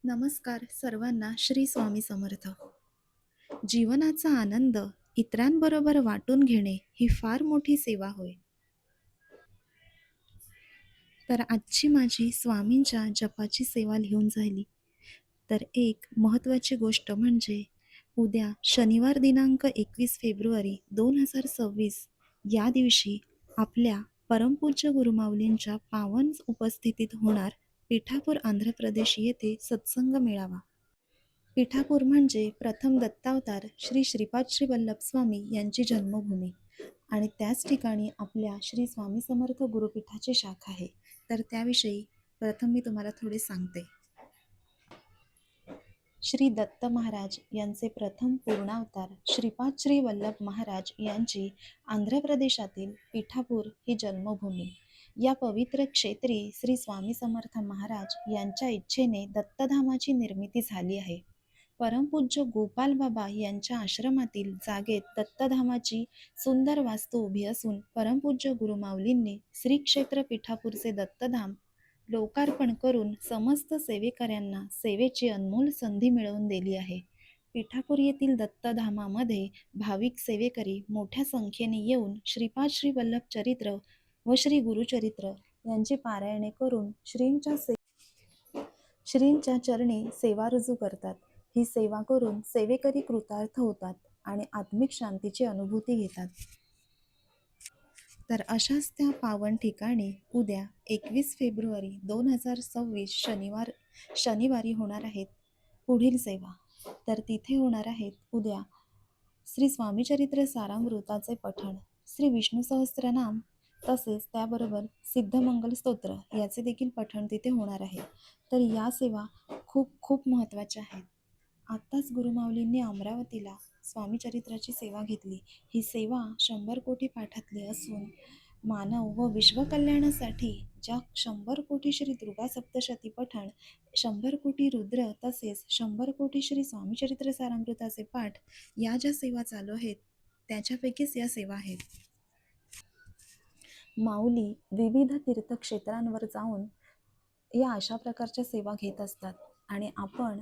नमस्कार सर्वांना श्री स्वामी समर्थ. जीवनाचा आनंद इतरांबरोबर वाटून घेणे ही फार मोठी सेवा होय. तर आजची माझी स्वामींच्या जपाची सेवा लिहून झाली. तर एक महत्त्वाची गोष्ट म्हणजे उद्या शनिवार दिनांक 21 फेब्रुवारी 2026 या दिवशी आपल्या परमपूज्य गुरुमाऊलींच्या पावन उपस्थितीत होणार पिठापूर आंध्र प्रदेश येथे सत्संग मेळावा. पिठापूर म्हणजे प्रथम दत्तावतार श्री श्रीपाद श्री वल्लभ स्वामी यांची जन्मभूमी आणि त्याच ठिकाणी आपल्या श्री स्वामी समर्थ गुरुपीठाची शाखा आहे. तर त्याविषयी प्रथम मी तुम्हाला थोडे सांगते. श्री दत्त महाराज यांचे प्रथम पूर्णावतार श्रीपाद श्री वल्लभ महाराज यांची आंध्र प्रदेशातील पिठापूर ही जन्मभूमी. या पवित्र क्षेत्री श्री स्वामी समर्थ महाराज यांच्या इच्छेने दत्तधामाची निर्मिती झाली आहे. परमपूज्य गोपाल बाबा यांच्या आश्रमातील जागेत दत्तधामाची सुंदर वास्तू उभी असून परमपूज्य गुरुमाऊलींनी श्री क्षेत्र पिठापूरचे दत्तधाम लोकार्पण करून समस्त सेवेकऱ्यांना सेवेची अनमोल संधी मिळवून दिली आहे. पिठापूर येथील दत्तधामामध्ये भाविक सेवेकरी मोठ्या संख्येने येऊन श्रीपाद श्री वल्लभ चरित्र व श्री गुरुचरित्र यांची पारायणे करून श्रींच्या चरणी सेवा रुजू करतात. ही सेवा करून सेवेकरी कृतार्थ होतात आणि आत्मिक शांतीची अनुभूती घेतात. तर अशाच त्या पावन ठिकाणी उद्या 21 फेब्रुवारी 2026 शनिवारी होणार आहेत पुढील सेवा. तर तिथे होणार आहेत उद्या श्री स्वामीचरित्र सारामृताचे पठण, श्री विष्णू सहस्त्रनाम तसेच त्याबरोबर सिद्धमंगल स्तोत्र याचे देखील पठण तिथे होणार आहे. तर या सेवा खूप खूप महत्त्वाच्या आहेत. आत्ताच गुरुमाऊलींनी अमरावतीला स्वामीचरित्राची सेवा घेतली. ही सेवा 100 कोटी पाठातली असून मानव व विश्वकल्याणासाठी ज्या 100 कोटी श्री दुर्गा सप्तशती पठण, 100 कोटी रुद्र तसेच 100 कोटी श्री स्वामीचरित्र सारामृताचे पाठ या ज्या सेवा चालू आहेत त्याच्यापैकीच या सेवा आहेत. माऊली विविध तीर्थक्षेत्रांवर जाऊन या अशा प्रकारच्या सेवा घेत असतात आणि आपण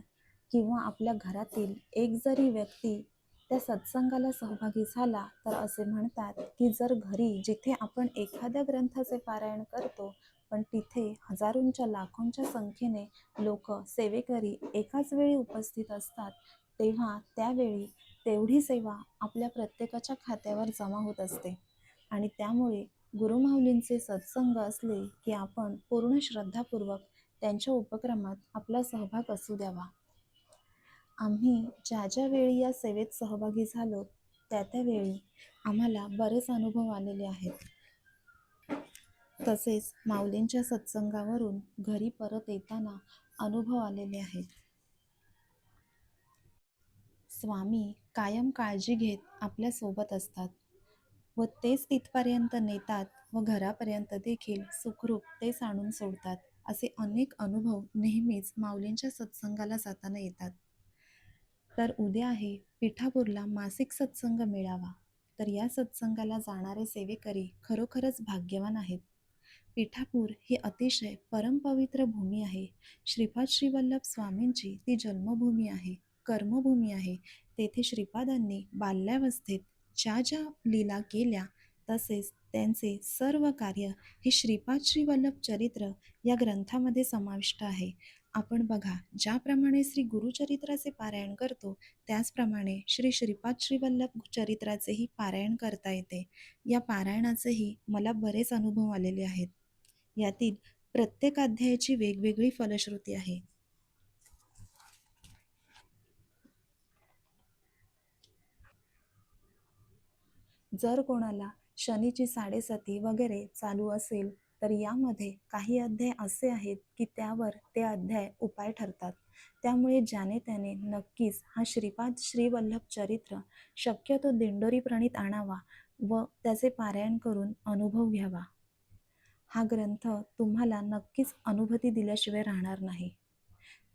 किंवा आपल्या घरातील एक जरी व्यक्ती त्या सत्संगाला सहभागी झाला तर असे म्हणतात की जर घरी जिथे आपण एखाद्या ग्रंथाचे पारायण करतो पण तिथे हजारोंच्या लाखोंच्या संख्येने लोक सेवेकरी एकाच वेळी उपस्थित असतात तेव्हा त्यावेळी तेवढी सेवा आपल्या प्रत्येकाच्या खात्यावर जमा होत असते. आणि त्यामुळे गुरुमाऊलींचे सत्संग असले की आपण पूर्ण श्रद्धापूर्वक त्यांच्या उपक्रमात आपला सहभाग असू द्यावा. आम्ही ज्या ज्या वेळी या सेवेत सहभागी झालो त्यावेळी आम्हाला बरेच अनुभव आलेले आहेत. तसेच माऊलींच्या सत्संगावरून घरी परत येताना अनुभव आलेले आहेत. स्वामी कायम काळजी घेत आपल्या सोबत असतात व तेच तिथपर्यंत नेतात व घरापर्यंत देखील सुखरूप तेच आणून सोडतात. असे अनेक अनुभव नेहमीच माऊलींच्या सत्संगाला जाताना येतात. तर उद्या आहे पिठापूरला मासिक सत्संग मेळावा. तर या सत्संगाला जाणारे सेवेकरी खरोखरच भाग्यवान आहेत. पिठापूर ही अतिशय परमपवित्र भूमी आहे. श्रीपाद श्री वल्लभ स्वामींची ती जन्मभूमी आहे, कर्मभूमी आहे. तेथे श्रीपादांनी बाल्यावस्थेत ज्या ज्या लीला केल्या तसेच त्यांचे सर्व कार्य हे श्रीपाद श्री वल्लभ चरित्र या ग्रंथामध्ये समाविष्ट आहे. आपण बघा, ज्याप्रमाणे श्री गुरुचरित्राचे पारायण करतो त्याचप्रमाणे श्री श्रीपाद श्री वल्लभ चरित्राचेही पारायण करता येते. या पारायणाचेही मला बरेच अनुभव आलेले आहेत. यातील प्रत्येक अध्यायाची वेगवेगळी फलश्रुती आहे. जर कोणाला शनीची साडेसाती वगैरे चालू असेल तर यामध्ये काही अध्याय असे आहेत की त्यावर ते अध्याय उपाय ठरतात. त्यामुळे ज्याने त्याने नक्कीच हा श्रीपाद श्री वल्लभ चरित्र शक्यतो दिंडोरी प्रणीत आणावा व त्याचे पारायण करून अनुभव घ्यावा. हा ग्रंथ तुम्हाला नक्कीच अनुभूती दिल्याशिवाय राहणार नाही.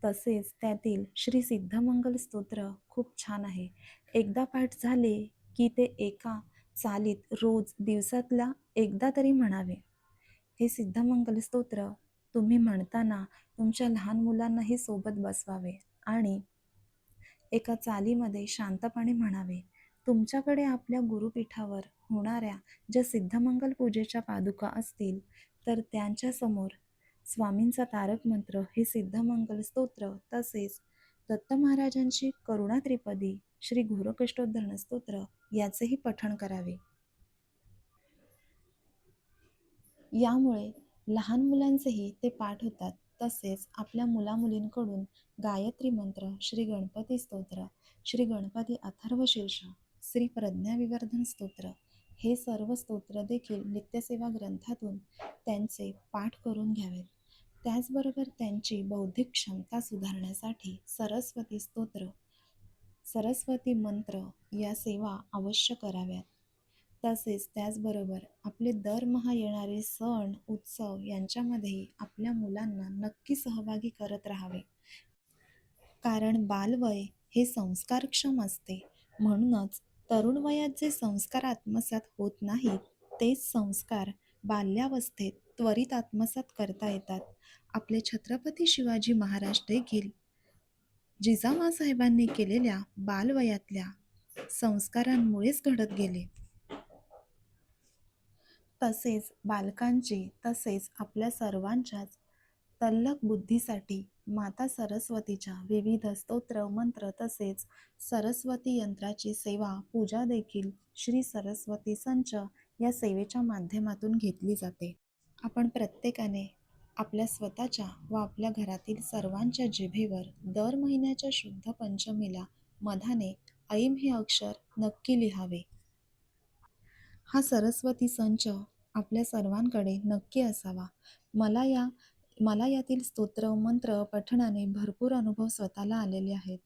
तसेच त्यातील श्री सिद्धमंगल स्तोत्र खूप छान आहे. एकदा पाठ झाले की ते एका चालीत रोज दिवसातला एकदा तरी म्हणावे. हे सिद्धमंगल स्तोत्र तुम्ही म्हणताना तुमच्या लहान मुलांनाही सोबत बसवावे आणि एका चालीमध्ये शांतपणे म्हणावे, तुमच्याकडे आपल्या गुरुपीठावर होणाऱ्या ज्या सिद्धमंगल पूजेच्या पादुका असतील, तर त्यांच्यासमोर स्वामींचा तारक मंत्र, हे सिद्धमंगल स्तोत्र, तसेच दत्त महाराजांची करुणा त्रिपदी, श्री घोरकष्टोद्धरण स्तोत्र याचेही पठण करावे. यामुळे लहान मुलांचेही ते पाठ होतात. तसेच आपल्या मुलामुलींकडून गायत्री मंत्र, श्री गणपती स्तोत्र, श्री गणपती अथर्वशीर्ष, श्री प्रज्ञाविवर्धन स्तोत्र, हे सर्व स्तोत्र देखील नित्यसेवा ग्रंथातून त्यांचे पाठ करून घ्यावेत. त्याचबरोबर त्यांची बौद्धिक क्षमता सुधारण्यासाठी सरस्वती स्तोत्र, सरस्वती मंत्र या सेवा अवश्य कराव्यात. तसेच त्याचबरोबर आपले दरमहा येणारे सण, उत्सव यांच्यामध्येही आपल्या मुलांना नक्की सहभागी करत राहावे. कारण बालवय हे संस्कारक्षम असते. म्हणूनच तरुण वयात जे संस्कार आत्मसात होत नाहीत, तेच संस्कार बाल्यावस्थेत त्वरित आत्मसात करता येतात. आपले छत्रपती शिवाजी महाराज देखील जिजामासाहेबांनी केलेल्या बालवयातल्या संस्कारांमुळेच घडत गेले. तसेच बालकांची, तसेच आपल्या सर्वांच्याच तल्लख बुद्धीसाठी माता सरस्वतीच्या विविध स्तोत्र, मंत्र, तसेच सरस्वती यंत्राची सेवा, पूजा देखील श्री सरस्वती संच या सेवेच्या माध्यमातून घेतली जाते. आपण प्रत्येकाने आपल्या स्वतःच्या व आपल्या घरातील सर्वांच्या जिभेवर दर महिन्याच्या शुद्ध पंचमीला मधाने ऐम हे अक्षर नक्की लिहावे. हा सरस्वती संच आपल्या सर्वांकडे नक्की असावा. मला या मला यातील स्तोत्र मंत्र पठणाने भरपूर अनुभव स्वतःला आलेले आहेत.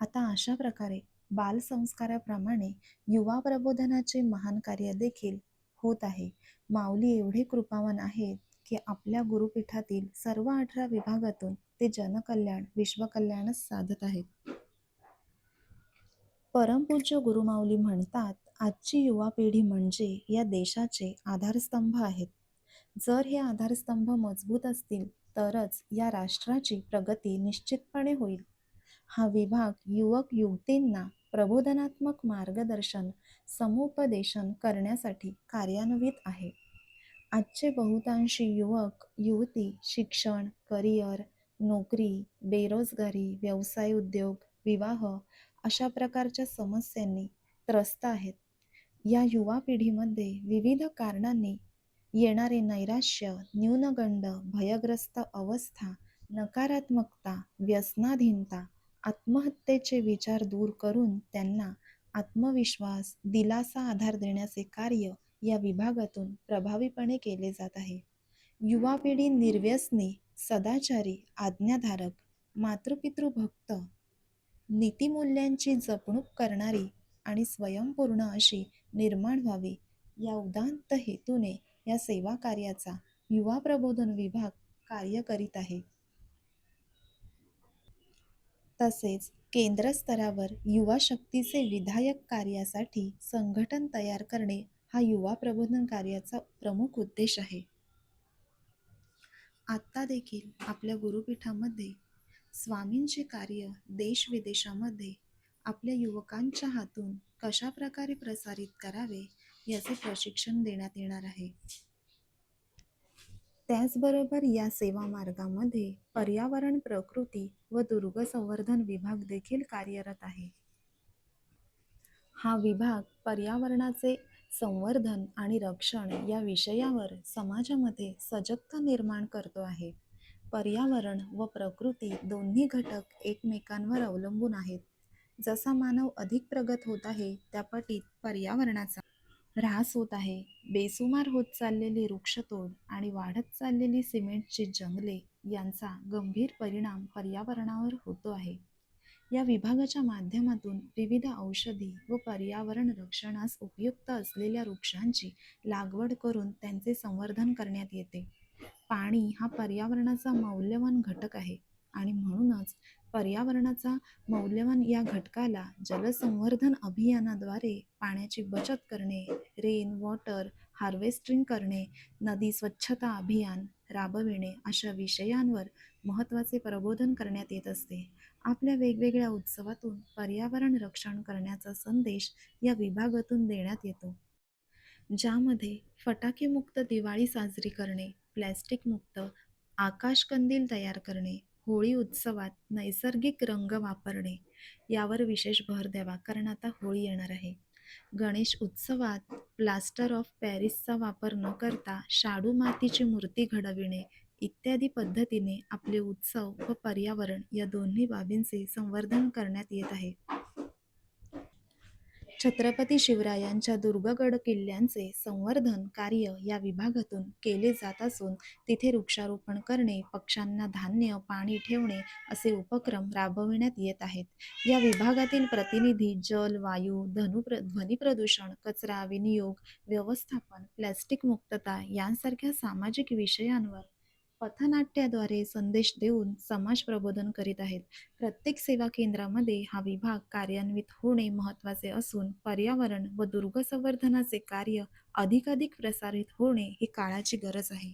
आता अशा प्रकारे बालसंस्काराप्रमाणे युवा प्रबोधनाचे महान कार्य देखील होत आहे. माऊली एवढे कृपावान आहेत की आपल्या गुरुपीठातील सर्व 18 विभागातून ते जनकल्याण, विश्वकल्याणच साधत आहेत. परमपूज्य गुरुमाऊली म्हणतात, आजची युवा पिढी म्हणजे या देशाचे आधारस्तंभ आहेत. जर हे आधारस्तंभ मजबूत असतील तरच या राष्ट्राची प्रगती निश्चितपणे होईल. हा विभाग युवक युवतींना प्रबोधनात्मक मार्गदर्शन, समुपदेशन करण्यासाठी कार्यान्वित आहे. आजचे बहुतांशी युवक युवती शिक्षण, करिअर, नोकरी, बेरोजगारी, व्यवसाय, उद्योग, विवाह अशा प्रकारच्या समस्यांनी त्रस्त आहेत. या युवा पिढीमध्ये विविध कारणांनी येणारे नैराश्य, न्यूनगंड, भयग्रस्त अवस्था, नकारात्मकता, व्यसनाधीनता, आत्महत्येचे विचार दूर करून त्यांना आत्मविश्वास, दिलासा, आधार देण्याचे कार्य या विभागातून प्रभावीपणे केले जात आहे. युवा पिढी निर्व्यसनी, सदाचारी, आज्ञाधारक, मातृपितृभक्त, नीतिमूल्यांची जपणूक करणारी आणि स्वयंपूर्ण अशी निर्माण व्हावी, या उदात्त हेतूने या सेवा कार्याचा युवा प्रबोधन विभाग कार्य करीत आहे. तसेच केंद्र स्तरावर युवा शक्तीचे विधायक कार्यासाठी संघटन तयार करणे हा युवा प्रबोधन कार्याचा प्रमुख उद्देश आहे. आत्ता देखील आपल्या गुरुपीठामध्ये स्वामींचे कार्य देश-विदेशामध्ये आपल्या युवकांच्या हातून कशा प्रकारे प्रसारित करावे याचे प्रशिक्षण देण्यात येणार आहे. त्याचबरोबर या सेवा मार्गामध्ये पर्यावरण, प्रकृती व दुर्ग संवर्धन विभाग देखील कार्यरत आहे. हा विभाग पर्यावरणाचे संवर्धन आणि रक्षण या विषयावर समाजामध्ये सजगता निर्माण करतो आहे. पर्यावरण व प्रकृती दोन्ही घटक एकमेकांवर अवलंबून आहेत. जसा मानव अधिक प्रगत होत आहे, त्या पटीत पर्यावरणाचा ऱ्हास होत आहे. बेसुमार होत चाललेली वृक्षतोड आणि वाढत चाललेली सिमेंटची जंगले यांचा गंभीर परिणाम पर्यावरणावर होतो आहे. या विभागाच्या माध्यमातून विविध औषधी व पर्यावरण रक्षणास उपयुक्त असलेल्या वृक्षांची लागवड करून त्यांचे संवर्धन करण्यात येते. पाणी हा पर्यावरणाचा मौल्यवान घटक आहे आणि म्हणूनच पर्यावरणाचा मौल्यवान या घटकाला जलसंवर्धन अभियानाद्वारे पाण्याची बचत करणे, रेन वॉटर हार्वेस्टिंग करणे, नदी स्वच्छता अभियान, राबविणे अशा विषयांवर महत्त्वाचे प्रबोधन करण्यात येत असते. आपल्या वेगवेगळ्या उत्सवातून पर्यावरण रक्षण करण्याचा संदेश या विभागातून देण्यात येतो. ज्यामध्ये फटाकेमुक्त दिवाळी साजरी करणे, प्लॅस्टिकमुक्त आकाशकंदील तयार करणे, होळी उत्सवात नैसर्गिक रंग वापरणे यावर विशेष भर द्यावा, कारण आता होळी येणार आहे. गणेश उत्सवात प्लास्टर ऑफ पॅरिसचा वापर न करता शाडू मातीची मूर्ती घडविणे इत्यादी पद्धतीने आपले उत्सव व पर्यावरण या दोन्ही बाबींचे संवर्धन करण्यात येत आहे. छत्रपती शिवरायांच्या दुर्गगड किल्ल्यांचे संवर्धन कार्य या विभागातून केले जात असून तिथे वृक्षारोपण करणे, पक्ष्यांना धान्य, पाणी ठेवणे असे उपक्रम राबविण्यात येत आहेत. या विभागातील प्रतिनिधी जल, वायू, ध्वनी प्रदूषण, कचरा विनियोग व्यवस्थापन, प्लॅस्टिक मुक्तता यांसारख्या सामाजिक विषयांवर पथनाट्याद्वारे संदेश देऊन समाज प्रबोधन करीत आहेत. प्रत्येक सेवा केंद्रामध्ये हा विभाग कार्यान्वित होणे महत्त्वाचे असून पर्यावरण व दुर्ग संवर्धनाचे कार्य अधिकाधिक प्रसारित होणे ही काळाची गरज आहे.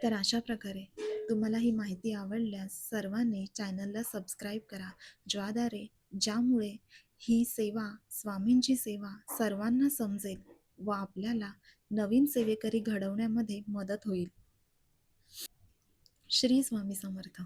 तर अशा प्रकारे तुम्हाला ही माहिती आवडल्यास सर्वांनी चॅनलला सबस्क्राईब करा, ज्यामुळे ही सेवा, स्वामींची सेवा सर्वांना समजेल व आपल्याला नवीन सेवेकरी घडवण्यामध्ये मदत होईल. श्री स्वामी समर्थ.